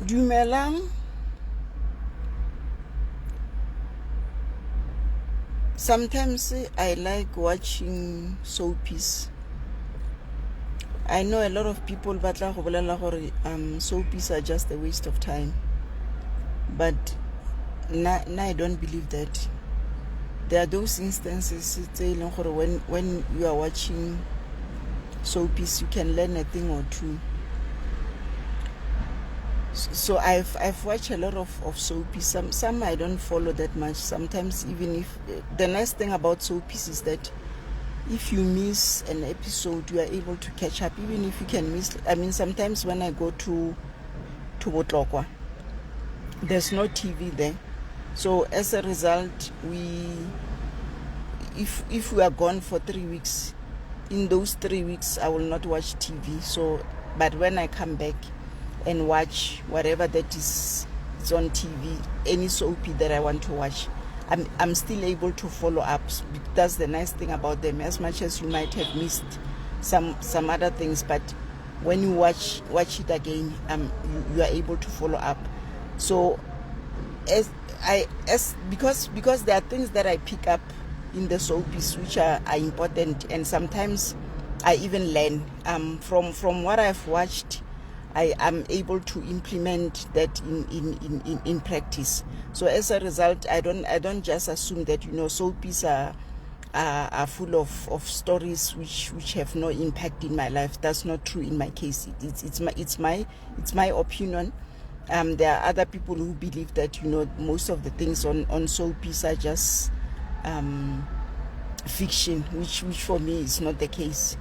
Dumelang. Sometimes I like watching soapies. I know a lot of people batla go bolela gore soapies are just a waste of time. But I don't believe that. There are those instances when you are watching soapies, you can learn a thing or two. So I've watched a lot of soapies. Some I don't follow that much. Sometimes even if the nice thing about soapies is that if you miss an episode, you are able to catch up. Even if you can miss, I mean, sometimes when I go to Botlokwa, there's no TV there. So as a result, if we are gone for 3 weeks, in those 3 weeks I will not watch TV. So, but when I come back and watch whatever that is on TV, any soapy that I want to watch, I'm still able to follow up. That's the nice thing about them. As much as you might have missed some other things, but when you watch it again, you are able to follow up. So because there are things that I pick up in the soapies which are important, and sometimes I even learn from what I've watched. I am able to implement that in practice. So as a result, I don't just assume that soapies are full of stories which have no impact in my life. That's not true in my case. It's my opinion. There are other people who believe that most of the things on soapies are just fiction, which for me is not the case.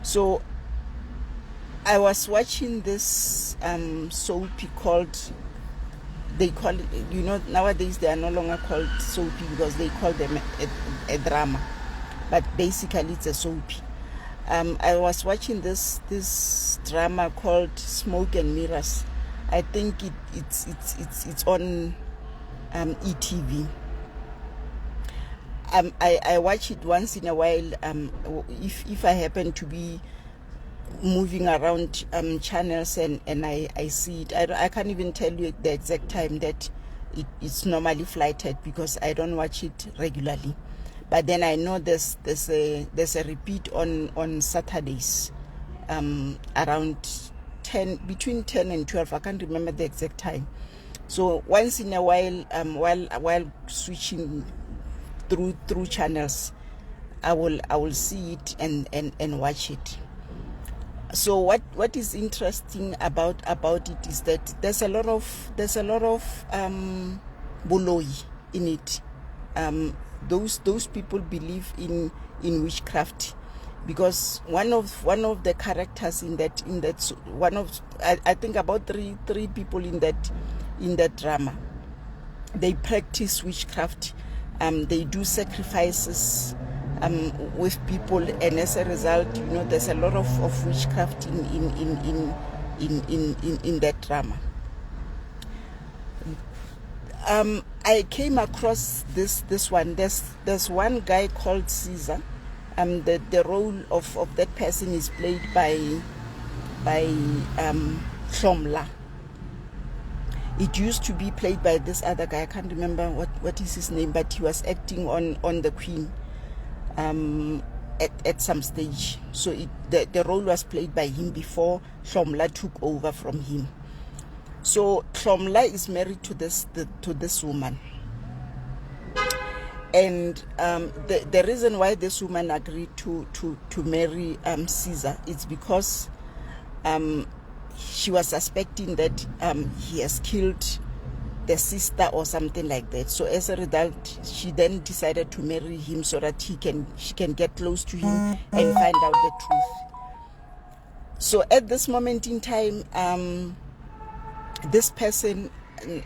So I was watching this soapy called, they call it, nowadays they are no longer called soapy because they call them a drama, but basically it's a soapy. I was watching this drama called Smoke and Mirrors. I think it's on ETV. I watch it once in a while. If I happen to be moving around channels and I see it, I can't even tell you the exact time that it's normally flighted because I don't watch it regularly. But then I know there's a repeat on Saturdays around between 10 and 12. I can't remember the exact time. So once in a while, while switching through channels, I will see it and watch it. So what is interesting about it is that there's a lot of boloi in it. Those people believe in witchcraft, because one of the characters in that I think about three people in that drama, they practice witchcraft. They do sacrifices with people, and as a result, there's a lot of witchcraft in that drama. I came across this one. There's one guy called Caesar. The role of that person is played by Shomla. It used to be played by this other guy. I can't remember what is his name, but he was acting on the Queen at some stage. So the role was played by him before Shomla took over from him. So Shomla is married to this woman, and the reason why this woman agreed to marry Caesar is because she was suspecting that he has killed the sister or something like that. So as a result, she then decided to marry him so that she can get close to him and find out the truth. So at this moment in time, this person,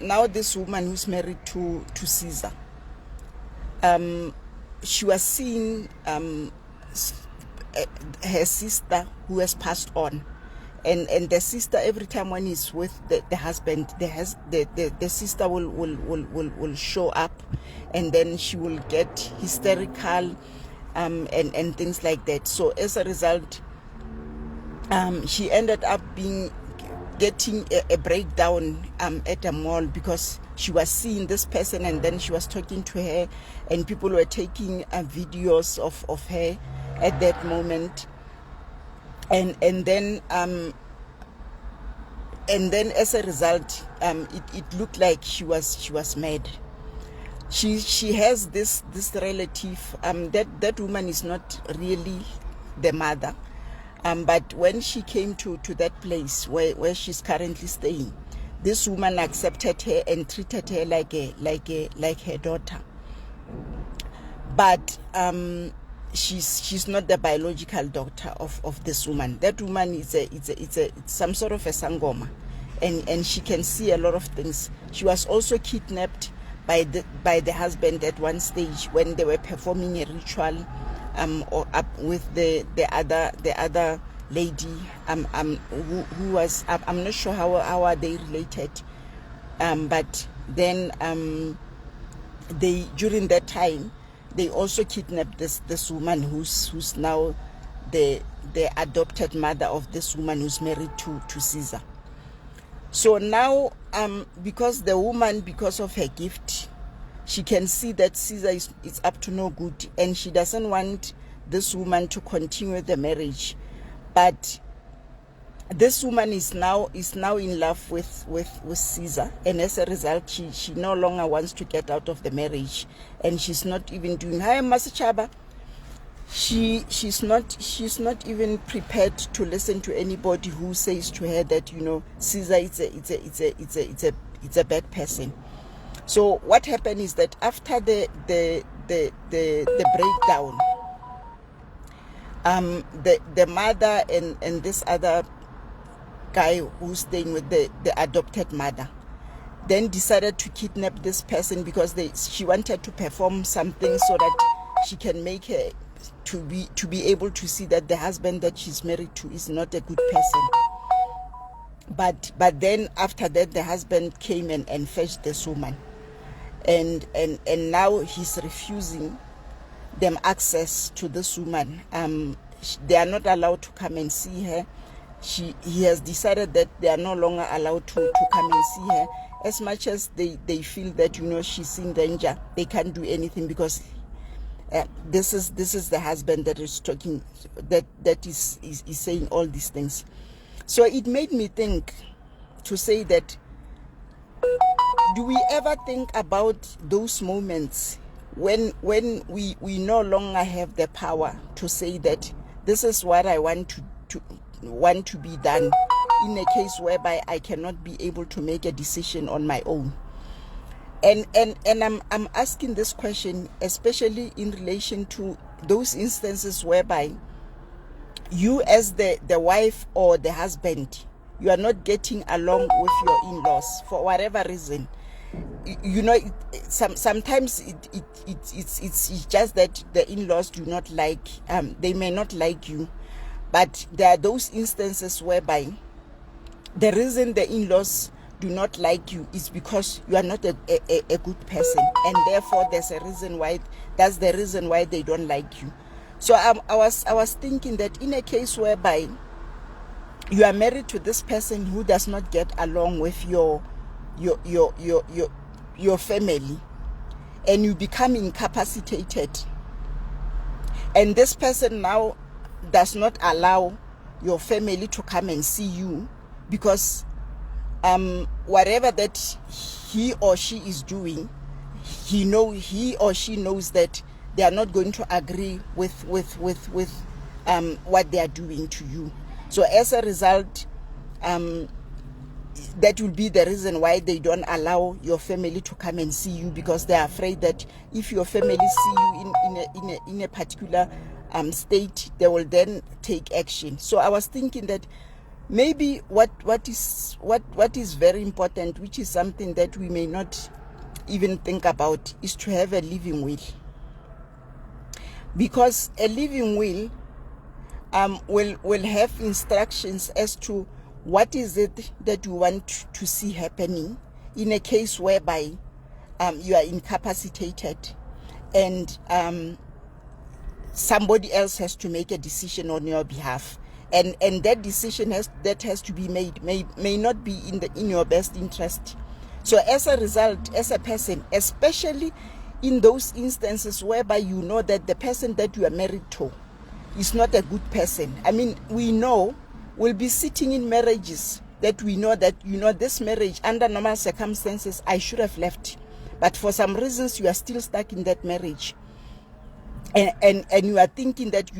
now this woman who's married to Caesar, she was seeing her sister who has passed on. And the sister, every time when he's with the husband, the sister will show up, and then she will get hysterical and things like that. So as a result, she ended up being getting a breakdown at a mall because she was seeing this person, and then she was talking to her, and people were taking videos of her at that moment, and then as a result, it looked like she was mad. She has this relative, that woman is not really the mother, but when she came to that place where she's currently staying, this woman accepted her and treated her like her daughter. But she's not the biological daughter of this woman. That woman is it's some sort of a sangoma, and she can see a lot of things. She was also kidnapped by the husband at one stage when they were performing a ritual or up with the other lady who was, I'm not sure how are they related, but then they, during that time, they also kidnapped this woman who's now the adopted mother of this woman who's married to Caesar. So now, because the woman, because of her gift, she can see that Caesar is up to no good, and she doesn't want this woman to continue the marriage. But this woman is now in love with Caesar, and as a result, she no longer wants to get out of the marriage, and she's not even doing. Hi, Masichaba. She's not even prepared to listen to anybody who says to her that, you know, Caesar it's a bad person. So what happened is that after the breakdown, the mother and this other guy who's staying with the adopted mother then decided to kidnap this person because she wanted to perform something so that she can make her to be able to see that the husband that she's married to is not a good person. But then after that, the husband came and fetched this woman, and now he's refusing them access to this woman. They are not allowed to come and see her. He has decided that they are no longer allowed to come and see her. As much as they feel that, you know, she's in danger, they can't do anything because this is the husband that is talking, that is saying all these things. So it made me think to say that, do we ever think about those moments when we no longer have the power to say that this is what I want to be done, in a case whereby I cannot be able to make a decision on my own? And I'm asking this question especially in relation to those instances whereby you, as the wife or the husband, you are not getting along with your in-laws for whatever reason. You know, sometimes it's just that the in-laws do not like, they may not like you, but there are those instances whereby the reason the in-laws do not like you is because you are not a good person, and therefore that's the reason why they don't like you. So I was thinking that in a case whereby you are married to this person who does not get along with your family, and you become incapacitated, and this person now does not allow your family to come and see you because whatever that he or she is doing, he or she knows that they are not going to agree with what they are doing to you. So as a result, that will be the reason why they don't allow your family to come and see you, because they are afraid that if your family see you in a particular state, they will then take action. So I was thinking that maybe what is very important, which is something that we may not even think about, is to have a living will. Because a living will will have instructions as to what is it that you want to see happening in a case whereby you are incapacitated, and somebody else has to make a decision on your behalf. and that decision has to be made may not be in your best interest. So as a result, as a person, especially in those instances whereby you know that the person that you are married to is not a good person. I mean, we know we'll be sitting in marriages that we know that, this marriage under normal circumstances I should have left, but for some reasons you are still stuck in that marriage. And you are thinking that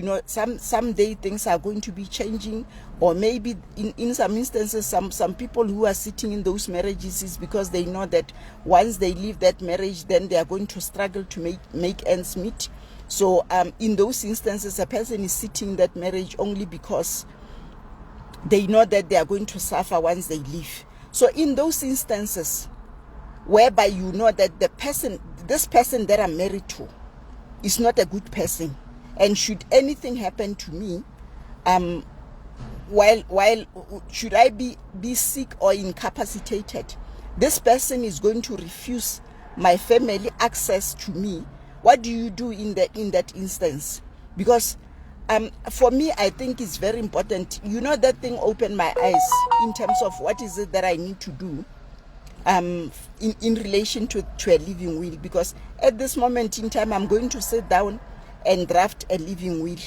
someday things are going to be changing, or maybe in some instances some people who are sitting in those marriages is because they know that once they leave that marriage, then they are going to struggle to make ends meet. So in those instances, a person is sitting in that marriage only because they know that they are going to suffer once they leave. So in those instances whereby you know that this person that I'm married to is not a good person, and should anything happen to me, while should I be sick or incapacitated, this person is going to refuse my family access to me. What do you do in that instance? Because for me, I think it's very important. That thing opened my eyes in terms of what is it that I need to do in relation to a living will, because at this moment in time I'm going to sit down and draft a living will,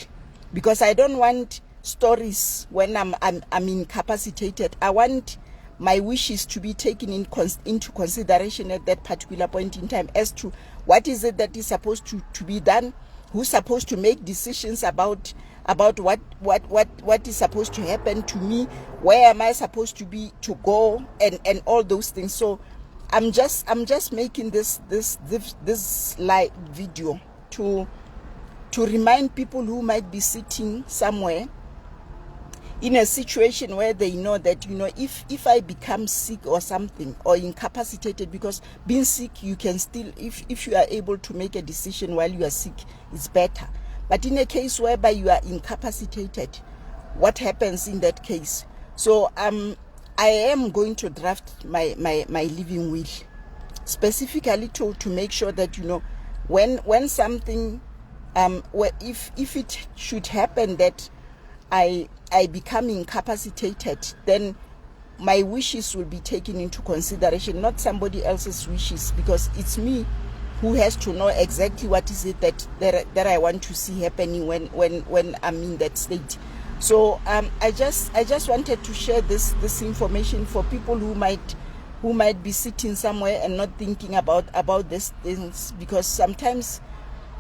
because I don't want stories when I'm incapacitated. I want my wishes to be taken into consideration at that particular point in time as to what is it that is supposed to be done, who's supposed to make decisions about what is supposed to happen to me, where am I supposed to go, and all those things. So I'm just making this live video to remind people who might be sitting somewhere in a situation where they know that if I become sick or something, or incapacitated, because being sick, you can still, if you are able to make a decision while you are sick, it's better. But in a case whereby you are incapacitated, what happens in that case? So I am going to draft my living will, specifically to make sure that when something if it should happen that I become incapacitated, then my wishes will be taken into consideration, not somebody else's wishes, because it's me who has to know exactly what is it that I want to see happening when I'm in that state. So I just wanted to share this information for people who might be sitting somewhere and not thinking about these things, because sometimes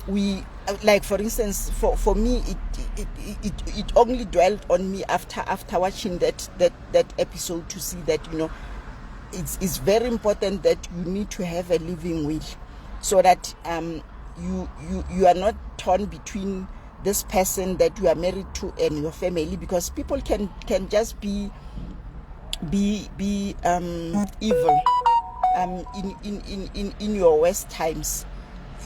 we, like for instance, for me, it only dwelled on me after watching that episode, to see that it's very important that you need to have a living will, so that you are not torn between this person that you are married to and your family, because people can just be evil in your worst times.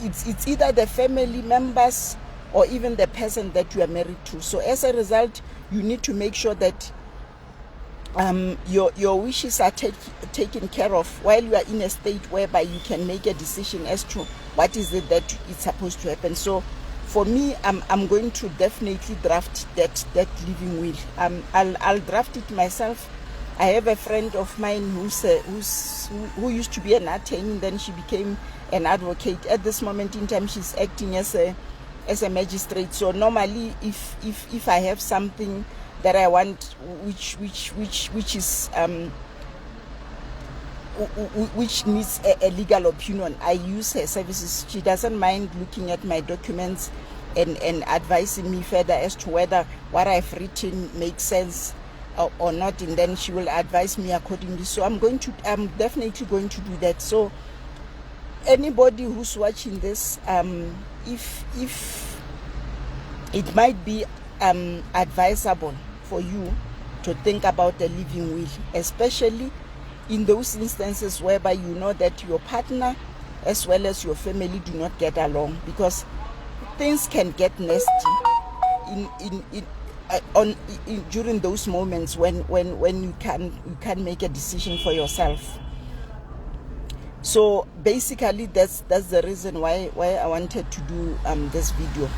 It's either the family members or even the person that you are married to. So as a result, you need to make sure that your wishes are taken care of while you are in a state whereby you can make a decision as to what is it that is supposed to happen. So for me, I'm going to definitely draft that living will. I'll draft it myself. I have a friend of mine who used to be an attorney, then she became an advocate. At this moment in time, she's acting as a magistrate. So normally, if I have something that I want, which is which needs a legal opinion, I use her services. She doesn't mind looking at my documents and advising me further as to whether what I've written makes sense or not, and then she will advise me accordingly. So I'm definitely going to do that. So anybody who's watching this, if it might be advisable for you to think about a living will, especially in those instances whereby you know that your partner as well as your family do not get along, because things can get nasty during those moments when you can make a decision for yourself. So basically that's the reason why I wanted to do this video.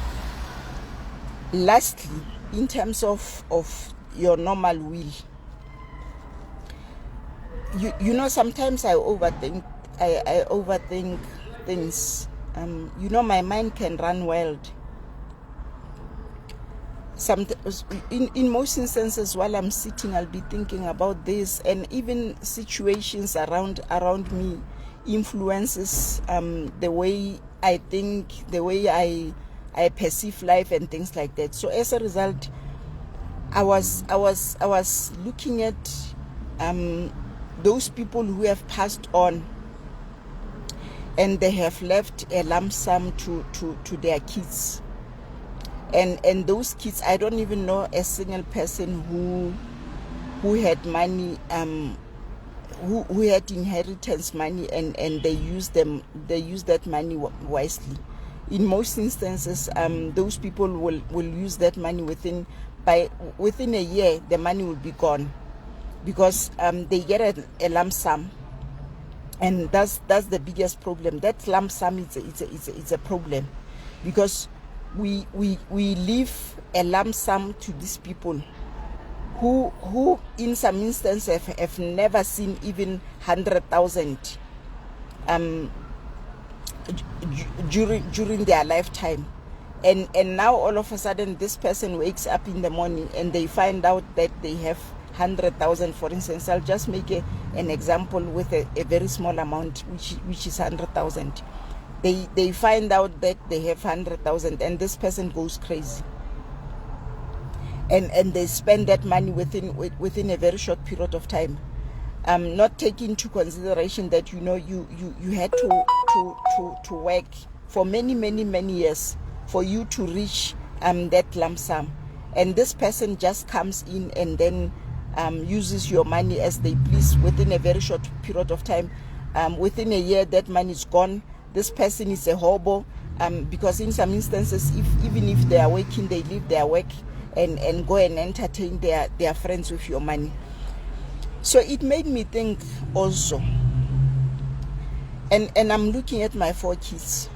Lastly, in terms of your normal will, you know, sometimes I overthink things. You know, my mind can run wild. In most instances, while I'm sitting, I'll be thinking about this, and even situations around me influences the way I think, the way I perceive life, and things like that. So as a result, I was looking at those people who have passed on, and they have left a lump sum to their kids. And those kids, I don't even know a single person who had money, who had inheritance money, and they use that money wisely. In most instances, those people will use that money within a year. The money will be gone, because they get a lump sum, and that's the biggest problem. That lump sum it's a problem, because we leave a lump sum to these people who in some instances have never seen even 100,000 during their lifetime, and now all of a sudden this person wakes up in the morning and they find out that they have 100,000. For instance, I'll just make an example with a very small amount, which is 100,000. They find out that they have 100,000, and this person goes crazy, and they spend that money within a very short period of time, not taking into consideration that, you know, you had to work for many years for you to reach that lump sum, and this person just comes in and then uses your money as they please within a very short period of time. Within a year, that money is gone. This person is a hobo, because in some instances, even if they are working, they leave their work and go and entertain their friends with your money. So it made me think also, and I'm looking at my 4 kids.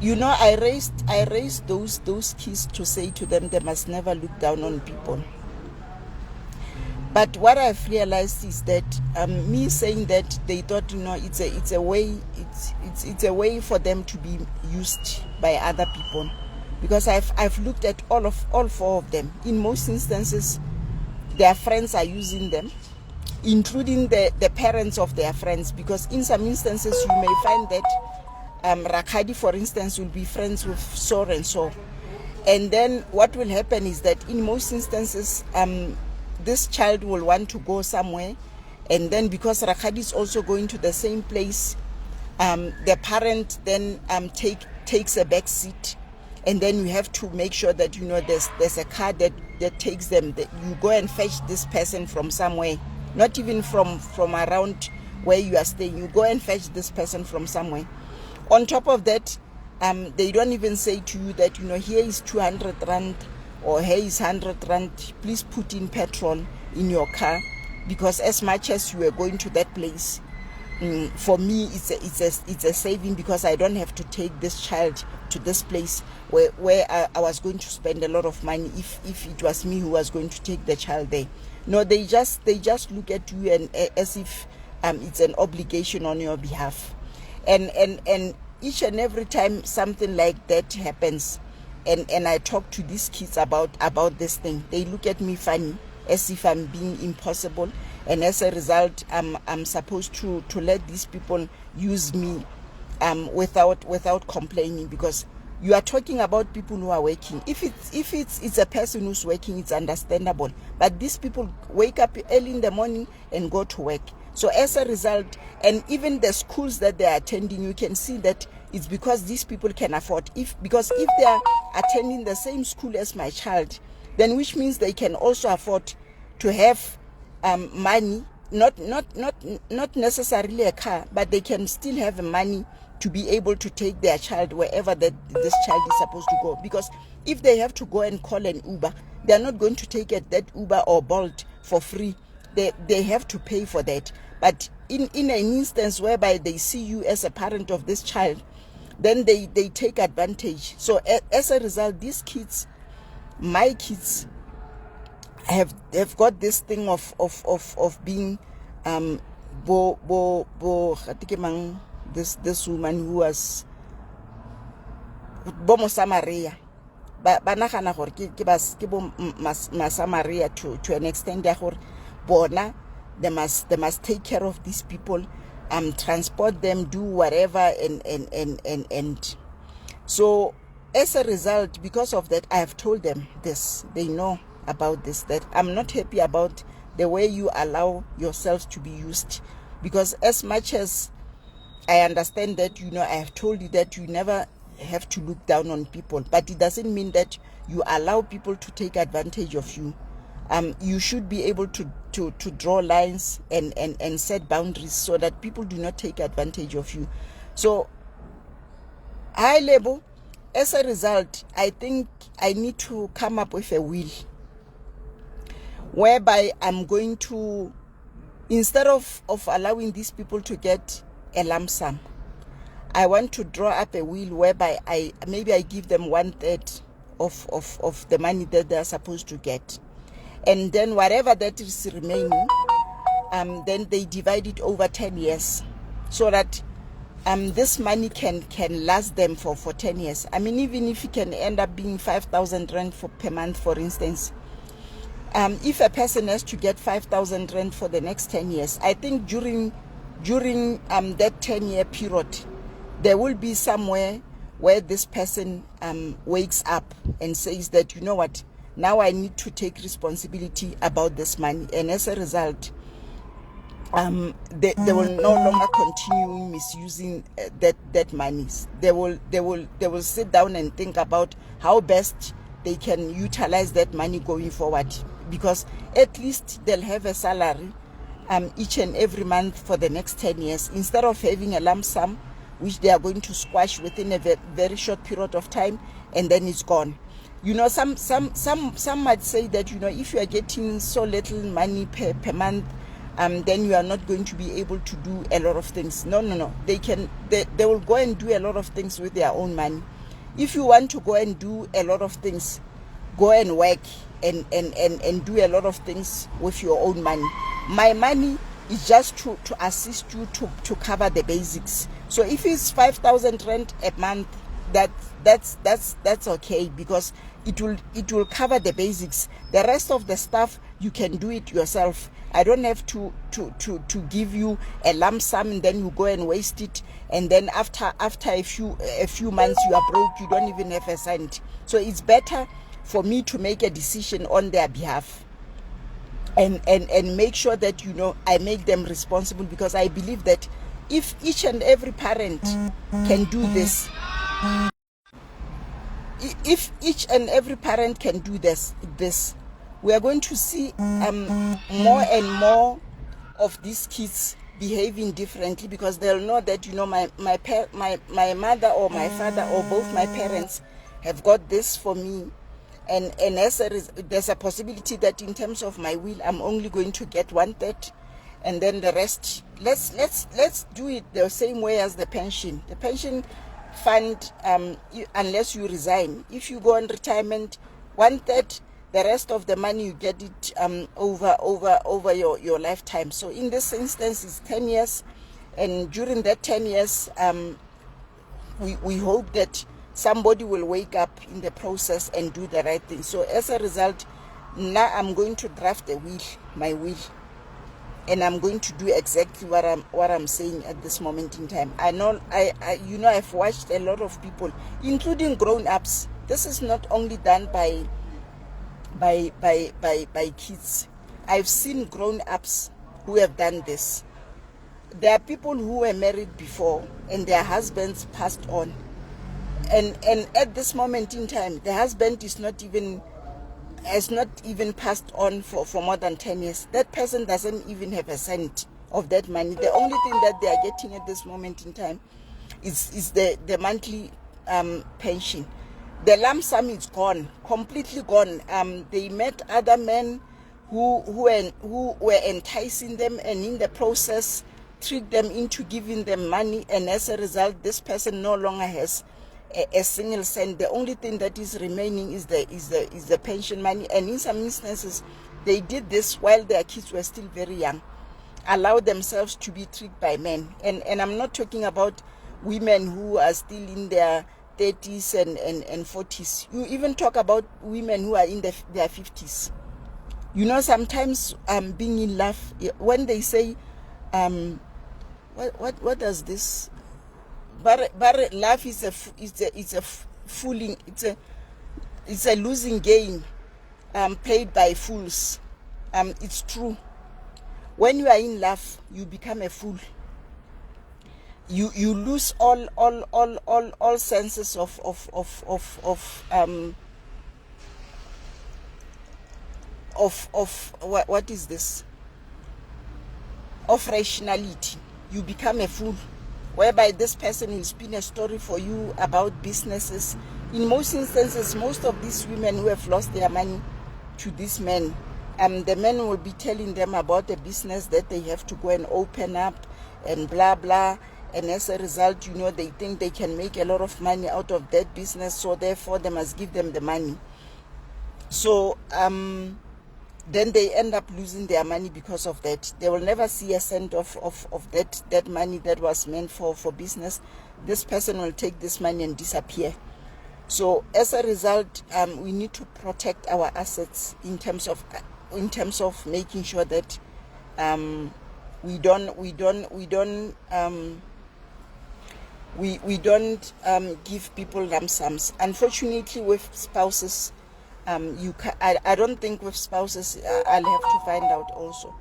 You know, I raised those kids to say to them they must never look down on people. But what I've realized is that me saying that, they thought, you know, it's a way for them to be used by other people, because I've looked at all 4 of them. In most instances, their friends are using them, including the parents of their friends, because in some instances you may find that Rakadi, for instance, will be friends with so and so, and then what will happen is that in most instances this child will want to go somewhere, and then because Rakadi is also going to the same place, the parent then takes a back seat, and then you have to make sure that, you know, there's a car that takes them, that you go and fetch this person from somewhere, not even from around where you are staying. You go and fetch this person from somewhere. On top of that, they don't even say to you that, you know, here is 200 rand or here is 100 rand, please put in petrol in your car, because as much as you are going to that place, for me it's a saving, because I don't have to take this child to this place where I was going to spend a lot of money if it was me who was going to take the child there. No, they just look at you and as if it's an obligation on your behalf, and each and every time something like that happens, and I talk to these kids about this thing, they look at me funny, as if I'm being impossible, and as a result, I'm supposed to let these people use me without complaining, because you are talking about people who are working. If it's a person who's working, it's understandable, but these people wake up early in the morning and go to work. So as a result, and even the schools that they are attending, you can see that it's because these people can afford. Because if they are attending the same school as my child, then which means they can also afford to have money, not necessarily a car, but they can still have money to be able to take their child wherever that this child is supposed to go. Because if they have to go and call an Uber, they are not going to take that Uber or Bolt for free. They have to pay for that. But in an instance whereby they see you as a parent of this child, then they take advantage. So as a result, these kids, my kids, have got this thing of being this woman who was bo Mosamaria. Ba nagana gore ke bo Masamaria to an extent ya gore bona they must take care of these people, transport them, do whatever, and so as a result, because of that, I have told them this. They know about this, that I'm not happy about the way you allow yourselves to be used, because as much as I understand that, I have told you that you never have to look down on people, but it doesn't mean that you allow people to take advantage of you. You should be able to draw lines and set boundaries so that people do not take advantage of you. So high level, as a result, I think I need to come up with a will whereby I'm going to, instead of allowing these people to get a lump sum, I want to draw up a will whereby I give them 1/3 of the money that they are supposed to get, and then whatever that is remaining, then they divide it over 10 years, so that this money can last them for 10 years. I mean, even if it can end up being 5,000 rand per month, for instance, if a person has to get 5,000 rand for the next 10 years, I think during that 10-year period, there will be somewhere where this person wakes up and says that, you know what, now I need to take responsibility about this money, and as a result, they will no longer continue misusing that money. They will sit down and think about how best they can utilize that money going forward, because at least they'll have a salary each and every month for the next 10 years, instead of having a lump sum which they are going to squash within a very short period of time, and then it's gone. Some might say that, if you are getting so little money per month, then you are not going to be able to do a lot of things. No. They will go and do a lot of things with their own money. If you want to go and do a lot of things, go and work and do a lot of things with your own money. My money is just to assist you to cover the basics. So if it's 5,000 rand a month, that's okay, because it will cover the basics. The rest of the stuff you can do it yourself. I don't have to give you a lump sum and then you go and waste it, and then after a few months you are broke, you don't even have a cent. So it's better for me to make a decision on their behalf and make sure that I make them responsible, because I believe that if each and every parent can do this, we are going to see more and more of these kids behaving differently, because they'll know that my mother or my father or both my parents have got this for me, and as there's a possibility that in terms of my will, I'm only going to get 1/3, and then the rest, let's do it the same way as the pension. The pension fund, unless you resign, if you go on retirement, 1/3, the rest of the money you get it over your lifetime. So in this instance, it's 10 years, and during that 10 years, we hope that somebody will wake up in the process and do the right thing. So as a result, now I'm going to draft my will, and I'm going to do exactly what I'm saying at this moment in time. I know I've watched a lot of people, including grown-ups. This is not only done by kids. I've seen grown-ups who have done this. There are people who were married before and their husbands passed on, and at this moment in time, the husband has not even passed on for more than 10 years. That person doesn't even have a cent of that money. The only thing that they are getting at this moment in time is the monthly pension. The lump sum is gone, completely gone. They met other men who were enticing them, and in the process, trick them into giving them money, and as a result, this person no longer has a single cent. The only thing that is remaining is the pension money. And in some instances, they did this while their kids were still very young, allow themselves to be tricked by men. And I'm not talking about women who are still in their 30s and 40s. You even talk about women who are in their 50s. You know, sometimes being in love, when they say, what does this? But love is a fooling. It's a losing game, played by fools. It's true. When you are in love, you become a fool. You lose all senses of what is this? Of rationality. You become a fool, whereby this person will spin a story for you about businesses. In most instances, most of these women who have lost their money to these men, the men will be telling them about a business that they have to go and open up and blah blah, and as a result, you know, they think they can make a lot of money out of that business, so therefore they must give them the money. So then they end up losing their money because of that. They will never see a cent of that money that was meant for business. This person will take this money and disappear. So as a result, we need to protect our assets in terms of making sure that we don't give people lump sums. Unfortunately, with spouses, I don't think with spouses, I'll have to find out also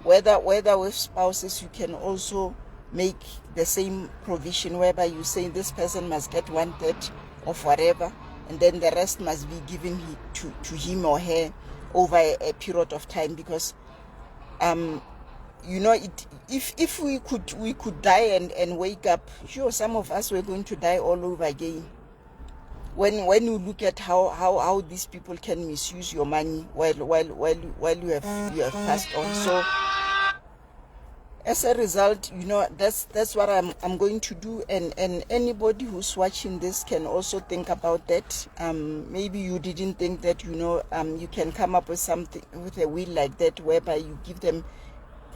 whether with spouses you can also make the same provision, whereby you say this person must get 1/3 of whatever, and then the rest must be given to him or her over a period of time. Because you know, if we could die and wake up, sure, some of us were going to die all over again. When you look at how these people can misuse your money while you have passed on. So as a result, you know, that's what I'm going to do, and anybody who's watching this can also think about that. Maybe you didn't think that, you know, you can come up with something, with a will like that, whereby you give them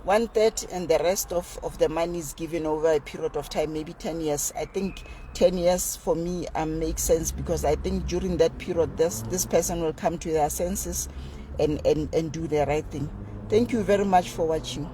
1/3 and the rest of the money is given over a period of time, maybe 10 years. I think 10 years for me makes sense, because I think during that period this person will come to their senses and do the right thing. Thank you very much for watching.